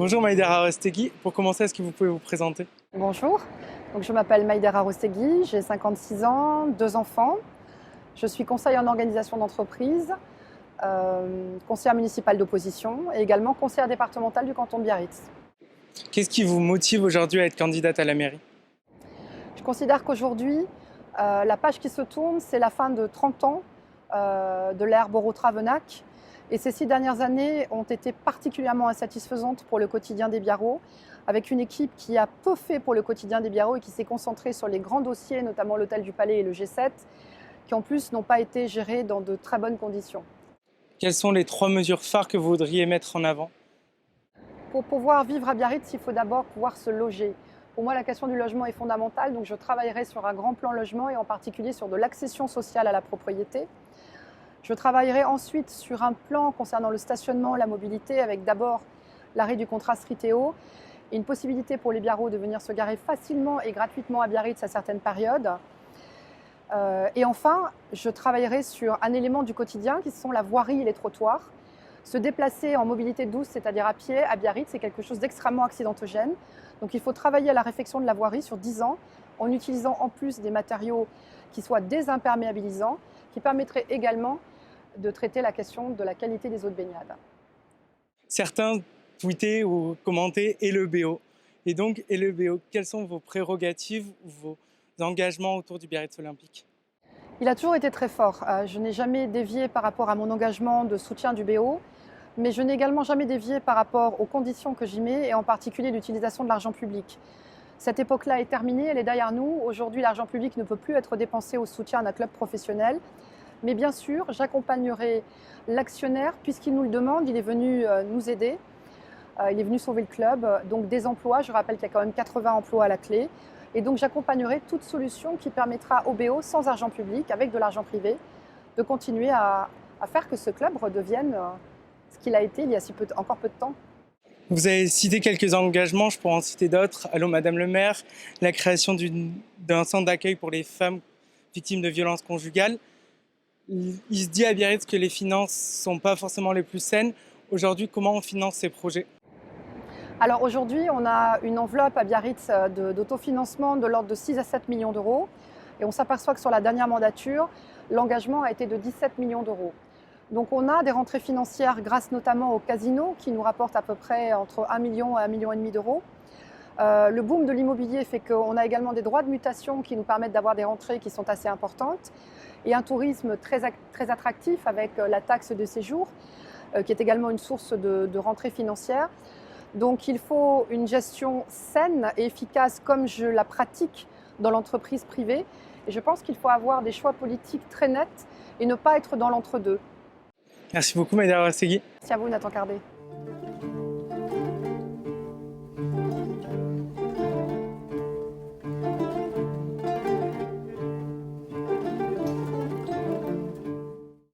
Bonjour Maïdara Rostegui. Pour commencer, est-ce que vous pouvez vous présenter? Bonjour, donc je m'appelle Maïdara Rostegui, j'ai 56 ans, 2 enfants. Je suis conseillère en organisation d'entreprise, conseillère municipale d'opposition et également conseillère départementale du canton de Biarritz. Qu'est-ce qui vous motive aujourd'hui à être candidate à la mairie? Je considère qu'aujourd'hui, la page qui se tourne, c'est la fin de 30 ans de l'ère Borotra-Venac. Et ces 6 dernières années ont été particulièrement insatisfaisantes pour le quotidien des Biarros, avec une équipe qui a peu fait pour le quotidien des Biarros et qui s'est concentrée sur les grands dossiers, notamment l'Hôtel du Palais et le G7, qui en plus n'ont pas été gérés dans de très bonnes conditions. Quelles sont les 3 mesures phares que vous voudriez mettre en avant? Pour pouvoir vivre à Biarritz, il faut d'abord pouvoir se loger. Pour moi, la question du logement est fondamentale, donc je travaillerai sur un grand plan logement et en particulier sur de l'accession sociale à la propriété. Je travaillerai ensuite sur un plan concernant le stationnement, la mobilité, avec d'abord l'arrêt du contrat Streetéo et une possibilité pour les Biarros de venir se garer facilement et gratuitement à Biarritz à certaines périodes. Et enfin, je travaillerai sur un élément du quotidien qui sont la voirie et les trottoirs. Se déplacer en mobilité douce, c'est-à-dire à pied, à Biarritz, c'est quelque chose d'extrêmement accidentogène. Donc il faut travailler à la réfection de la voirie sur 10 ans en utilisant en plus des matériaux qui soient désimperméabilisants, qui permettraient également de traiter la question de la qualité des eaux de baignade. Certains tweetaient ou commentaient et le BO. Et donc, et le BO, quelles sont vos prérogatives ou vos engagements autour du Biarritz Olympique? Il a toujours été très fort. Je n'ai jamais dévié par rapport à mon engagement de soutien du BO, mais je n'ai également jamais dévié par rapport aux conditions que j'y mets et en particulier l'utilisation de l'argent public. Cette époque-là est terminée, elle est derrière nous. Aujourd'hui, l'argent public ne peut plus être dépensé au soutien d'un club professionnel. Mais bien sûr, j'accompagnerai l'actionnaire puisqu'il nous le demande, il est venu nous aider, il est venu sauver le club, donc des emplois, je rappelle qu'il y a quand même 80 emplois à la clé. Et donc j'accompagnerai toute solution qui permettra au BO, sans argent public, avec de l'argent privé, de continuer à faire que ce club redevienne ce qu'il a été il y a encore peu de temps. Vous avez cité quelques engagements, je pourrais en citer d'autres. Allô Madame le maire, la création d'un centre d'accueil pour les femmes victimes de violences conjugales. Il se dit à Biarritz que les finances ne sont pas forcément les plus saines. Aujourd'hui, comment on finance ces projets? Alors aujourd'hui, on a une enveloppe à Biarritz d'autofinancement de l'ordre de 6 à 7 millions d'euros. Et on s'aperçoit que sur la dernière mandature, l'engagement a été de 17 millions d'euros. Donc on a des rentrées financières grâce notamment au casino qui nous rapportent à peu près entre 1 million et 1,5 million d'euros. Le boom de l'immobilier fait qu'on a également des droits de mutation qui nous permettent d'avoir des rentrées qui sont assez importantes et un tourisme très attractif avec la taxe de séjour qui est également une source de rentrées financières. Donc il faut une gestion saine et efficace comme je la pratique dans l'entreprise privée. Et je pense qu'il faut avoir des choix politiques très nets et ne pas être dans l'entre-deux. Merci beaucoup Maïdara Rostegui. Merci à vous Nathan Cardé.